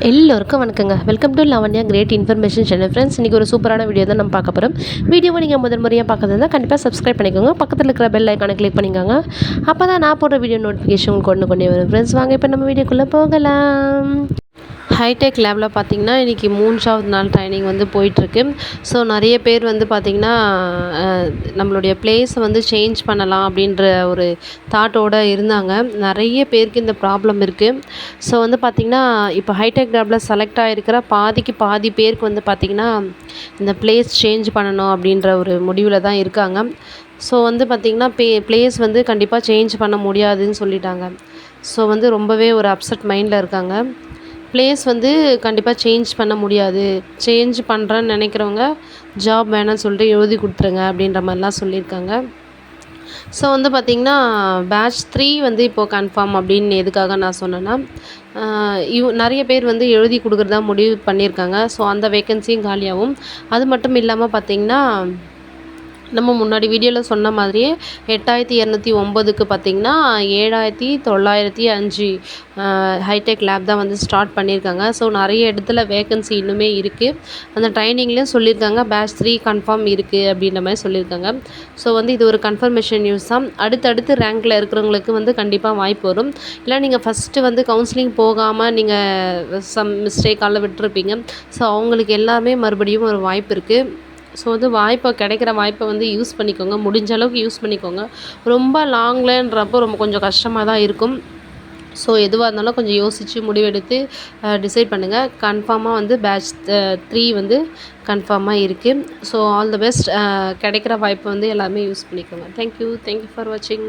எல்லோருக்கும் வணக்கங்க. Welcome to Lavanya great information channel. Friends, இன்றைக்கி ஒரு சூப்பரான வீடியோ தான் நம்ம பார்க்க போகிறோம். வீடியோவை நீங்கள் முதல் முறையாக பார்க்கறதுனா கண்டிப்பாக சப்ஸ்கிரைப் பண்ணிக்கோங்க. பக்கத்தில் இருக்கிற பெல் ஐக்கானை கிளிக் பண்ணிக்கோங்க. அப்போ தான் நான் போடுற வீடியோ நோட்டிஃபிகேஷன் உங்களுக்கு கொண்டு வரும். ஃப்ரெண்ட்ஸ், வாங்க இப்போ நம்ம வீடியோக்குள்ளே போகலாம். ஹைடெக் லேபில் பார்த்திங்கன்னா இன்றைக்கி 3வது நாள் ட்ரைனிங் வந்து போயிட்டுருக்கு. ஸோ நிறைய பேர் வந்து பார்த்திங்கன்னா நம்மளுடைய பிளேஸை வந்து சேஞ்ச் பண்ணலாம் அப்படின்ற ஒரு தாட்டோடு இருந்தாங்க. நிறைய பேருக்கு இந்த ப்ராப்ளம் இருக்குது. ஸோ வந்து பார்த்திங்கன்னா இப்போ ஹைடெக் லேபில் செலக்ட் ஆகிருக்கிற பாதி பேருக்கு வந்து பார்த்திங்கன்னா இந்த பிளேஸ் சேஞ்ச் பண்ணணும் அப்படின்ற ஒரு முடிவில் தான் இருக்காங்க. ஸோ வந்து பார்த்திங்கன்னா பிளேஸ் வந்து கண்டிப்பாக சேஞ்ச் பண்ண முடியாதுன்னு சொல்லிட்டாங்க. ஸோ வந்து ரொம்பவே ஒரு அப்செட் மைண்டில் இருக்காங்க. பிளேஸ் வந்து கண்டிப்பாக சேஞ்ச் பண்ண முடியாது, சேஞ்ச் பண்ணுறேன்னு நினைக்கிறவங்க ஜாப் வேணான்னு சொல்லிட்டு எழுதி கொடுத்துருங்க அப்படின்ற மாதிரிலாம் சொல்லியிருக்காங்க. ஸோ வந்து பார்த்திங்கன்னா பேட்ச் 3 வந்து இப்போது கன்ஃபார்ம் அப்படின்னு எதுக்காக நான் சொன்னேன்னா, நிறைய பேர் வந்து எழுதி கொடுக்குறதா முடிவு பண்ணியிருக்காங்க. ஸோ அந்த வேக்கன்சியும் காலியாகும். அது மட்டும் இல்லாமல் பார்த்திங்கன்னா நம்ம முன்னாடி வீடியோவில் சொன்ன மாதிரியே 8209க்கு பார்த்திங்கன்னா 7905 ஹைடெக் லேப் தான் வந்து ஸ்டார்ட் பண்ணியிருக்காங்க. ஸோ நிறைய இடத்துல வேக்கன்சி இன்னுமே இருக்குது. அந்த ட்ரைனிங்லேயும் சொல்லியிருக்காங்க பேட்ச் 3 கன்ஃபார்ம் இருக்குது அப்படின்ற மாதிரி சொல்லியிருக்காங்க. ஸோ வந்து இது ஒரு கன்ஃபர்மேஷன் நியூஸ் தான். அடுத்தடுத்து ரேங்கில் இருக்கிறவங்களுக்கு வந்து கண்டிப்பாக வாய்ப்பு வரும். இல்லை நீங்கள் ஃபஸ்ட்டு வந்து கவுன்சிலிங் போகாமல் நீங்கள் சம் மிஸ்டேக்கால் விட்டுருப்பீங்க. ஸோ அவங்களுக்கு எல்லாமே மறுபடியும் ஒரு வாய்ப்பு இருக்குது. ஸோ வந்து கிடைக்கிற வாய்ப்பை வந்து யூஸ் பண்ணிக்கோங்க. முடிஞ்ச அளவுக்கு யூஸ் பண்ணிக்கோங்க. ரொம்ப லாங்லன்றப்போ கொஞ்சம் கஷ்டமாக தான் இருக்கும். ஸோ எதுவாக இருந்தாலும் கொஞ்சம் யோசித்து முடிவெடுத்து டிசைட் பண்ணுங்கள். கன்ஃபார்மாக வந்து பேட்ச் 3 வந்து கன்ஃபார்மாக இருக்குது. So all the best. கிடைக்கிற வாய்ப்பை வந்து எல்லாமே யூஸ் பண்ணிக்கோங்க. தேங்க்யூ ஃபார் வாட்சிங்.